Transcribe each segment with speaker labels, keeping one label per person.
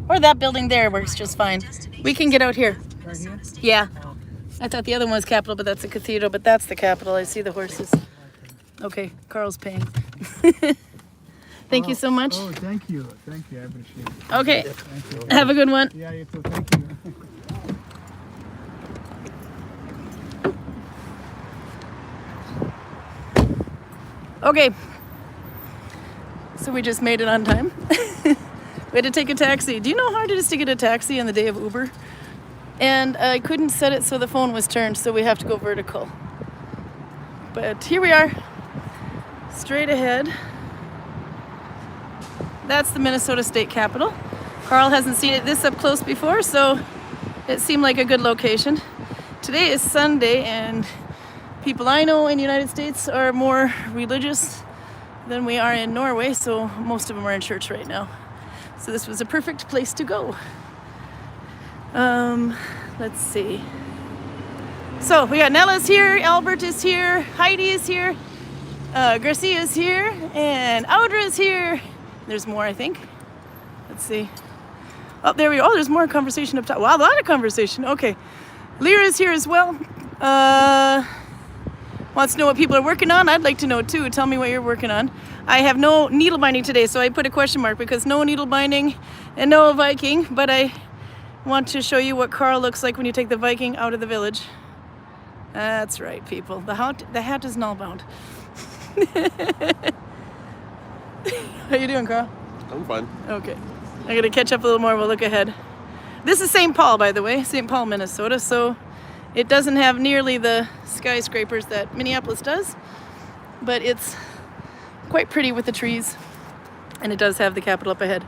Speaker 1: Or that building there works just fine. We can get out here.
Speaker 2: Right here?
Speaker 1: Yeah. I thought the other one was Capitol, but that's the cathedral, but that's the Capitol. I see the horses. Okay, Carl's paying. Thank you so much.
Speaker 2: Oh, thank you. Thank you. I appreciate it.
Speaker 1: Okay.
Speaker 2: Thank you.
Speaker 1: Have a good one.
Speaker 2: Yeah, you too. Thank you.
Speaker 1: Okay. So we just made it on time. We had to take a taxi. Do you know how hard it is to get a taxi on the day of Uber? And I couldn't set it so the phone was turned, so we have to go vertical. But here we are, straight ahead. That's the Minnesota State Capitol. Carl hasn't seen it this up close before, so it seemed like a good location. Today is Sunday, and people I know in the United States are more religious than we are in Norway, so most of them are in church right now. So this was a perfect place to go. Let's see. So we got Nella's here, Albert is here, Heidi is here, Garcia is here, and Audra is here. There's more, I think. Let's see. Oh, there we go. Oh, there's more conversation up top. Wow, a lot of conversation. Okay. Lyra is here as well. Wants to know what people are working on. I'd like to know too. Tell me what you're working on. I have no needle binding today, so I put a question mark because no needle binding and no Viking, but I want to show you what Carl looks like when you take the Viking out of the village. That's right, people. The hat is null bound. How you doing, Carl?
Speaker 3: I'm fine.
Speaker 1: Okay. I gotta catch up a little more. We'll look ahead. This is St. Paul, by the way, St. Paul, Minnesota, so it doesn't have nearly the skyscrapers that Minneapolis does, but it's quite pretty with the trees, and it does have the Capitol up ahead.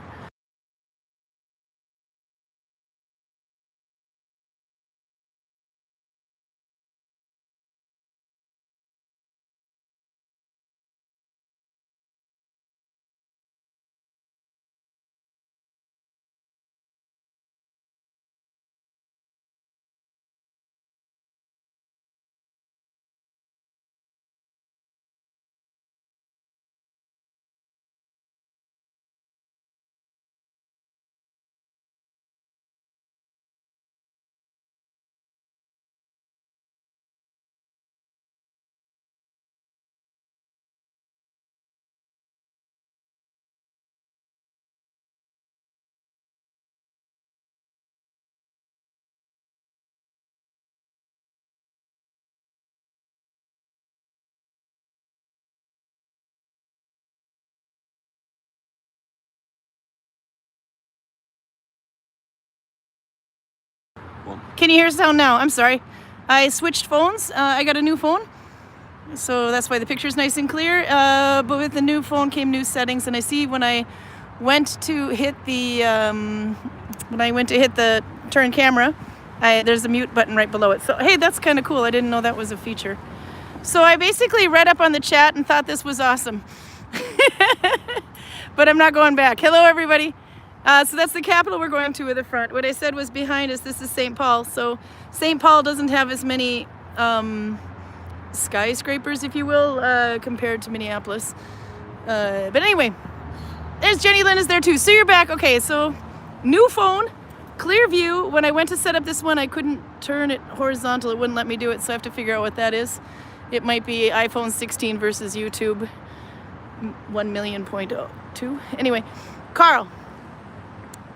Speaker 1: Can you hear sound now? I'm sorry. I switched phones. I got a new phone, so that's why the picture's nice and clear. But with the new phone came new settings, and I see when I went to hit the turn camera, there's a mute button right below it. So hey, that's kind of cool. I didn't know that was a feature. So I basically read up on the chat and thought this was awesome. But I'm not going back. Hello, everybody. So that's the Capitol we're going to at the front. What I said was behind us, this is St. Paul. So St. Paul doesn't have as many skyscrapers, if you will, compared to Minneapolis. But anyway, there's Jenny Lynn is there too. So you're back. Okay, so new phone, clear view. When I went to set up this one, I couldn't turn it horizontal. It wouldn't let me do it, so I have to figure out what that is. It might be iPhone 16 versus YouTube 1,000,000.2. Anyway, Carl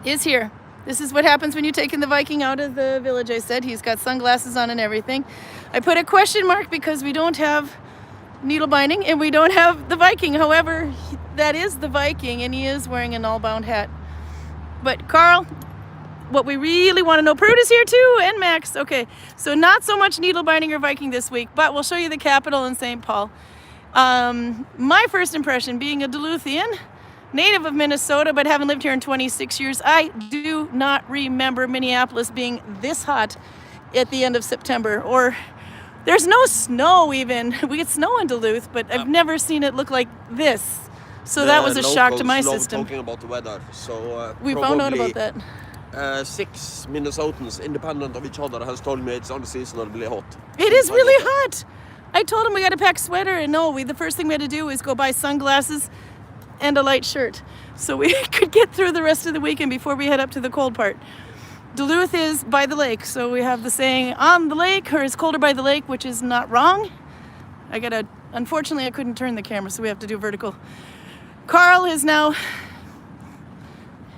Speaker 1: is here. This is what happens when you're taking the Viking out of the village. I said he's got sunglasses on and everything. I put a question mark because we don't have needle binding and we don't have the Viking. However, that is the Viking, and he is wearing a null-bound hat. But Carl, what we really want to know, Prude is here too, and Max. Okay, so not so much needle binding or Viking this week, but we'll show you the Capitol in St. Paul. My first impression, being a Duluthian, native of Minnesota, but haven't lived here in 26 years, I do not remember Minneapolis being this hot at the end of September. Or there's no snow even. We get snow in Duluth, but I've never seen it look like this. So that was a shock to my system.
Speaker 3: Talking about the weather, so
Speaker 1: we found out about that.
Speaker 3: 6 Minnesotans, independent of each other, has told me it's unseasonably hot.
Speaker 1: It is really hot. I told him we got to pack sweater, and no, the first thing we had to do is go buy sunglasses. and a light shirt, so we could get through the rest of the weekend before we head up to the cold part. Duluth is by the lake, so we have the saying on the lake, or it's colder by the lake, which is not wrong. Unfortunately, I couldn't turn the camera, so we have to do vertical. Carl is now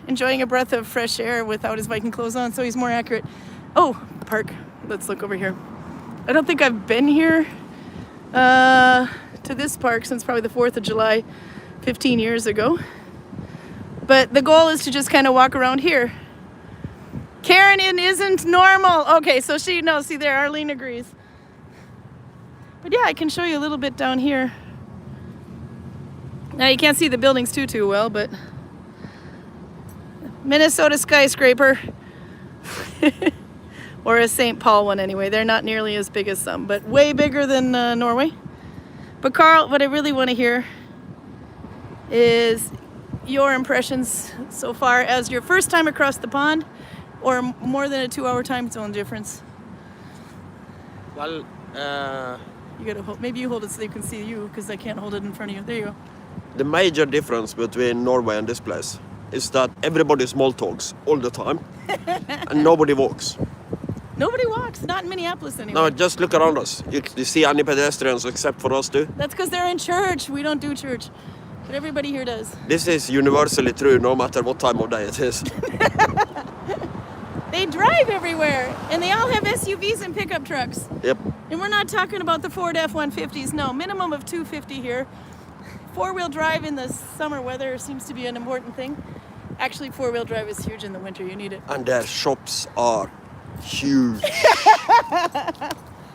Speaker 1: enjoying a breath of fresh air without his Viking clothes on, so he's more accurate. Oh, park. Let's look over here. I don't think I've been here to this park since probably the 4th of July 15 years ago. But the goal is to just kind of walk around here. Karin isn't normal. Okay, so she knows. See there, Arlene agrees. But yeah, I can show you a little bit down here. Now you can't see the buildings too well, but Minnesota skyscraper. Or a St. Paul one anyway. They're not nearly as big as some, but way bigger than Norway. But Carl, what I really want to hear is your impressions so far as your first time across the pond, or more than a 2-hour time zone difference.
Speaker 3: Well,
Speaker 1: You gotta hold, maybe you hold it so they can see you, because I can't hold it in front of you. There you go.
Speaker 3: the major difference between Norway and this place is that everybody small talks all the time and nobody walks.
Speaker 1: Nobody walks, not in Minneapolis anyway.
Speaker 3: No, just look around us. You see any pedestrians except for us two?
Speaker 1: That's because they're in church. We don't do church. But everybody here does.
Speaker 3: This is universally true no matter what time of day it is.
Speaker 1: They drive everywhere, and they all have SUVs and pickup trucks.
Speaker 3: Yep.
Speaker 1: And we're not talking about the Ford F-150s, no. Minimum of 250 here. 4-wheel drive in the summer weather seems to be an important thing. Actually, 4-wheel drive is huge in the winter. You need it.
Speaker 3: And their shops are huge.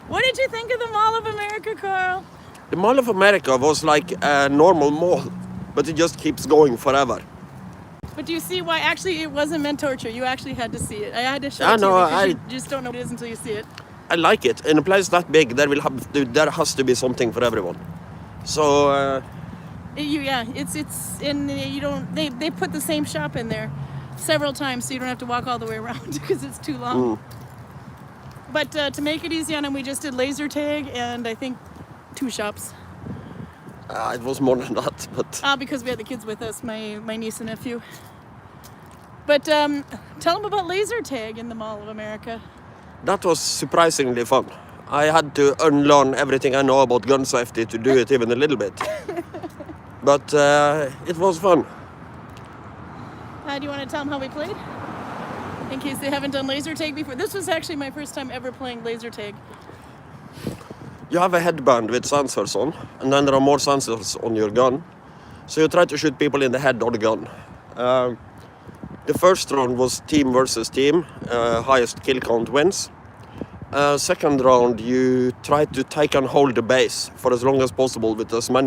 Speaker 1: What did you think of the Mall of America, Carl?
Speaker 3: The Mall of America was like a normal mall, but it just keeps going forever.
Speaker 1: But do you see why? Actually, it wasn't meant to torture. You actually had to see it. I had to show
Speaker 3: I
Speaker 1: it to
Speaker 3: know,
Speaker 1: you because
Speaker 3: I-
Speaker 1: you just don't know what it is until you see it.
Speaker 3: I like it. In a place that big, there has to be something for everyone. So
Speaker 1: It's in you don't they put the same shop in there several times, so you don't have to walk all the way around because it's too long. But to make it easy on them, we just did laser tag and I think 2 shops.
Speaker 3: it was more than that, but
Speaker 1: Because we had the kids with us, my niece and nephew. But tell them about laser tag in the Mall of America.
Speaker 3: that was surprisingly fun. I had to unlearn everything I know about gun safety to do it even a little bit. But it was fun.
Speaker 1: Do you want to tell them how we played? In case they haven't done laser tag before. This was actually my first time ever playing laser tag.
Speaker 3: You have a headband with sensors on, and then there are more sensors on your gun. So you try to shoot people in the head or the gun. The first round was team versus team, highest kill count wins. Second round, you try to take and hold the base for as long as possible with as many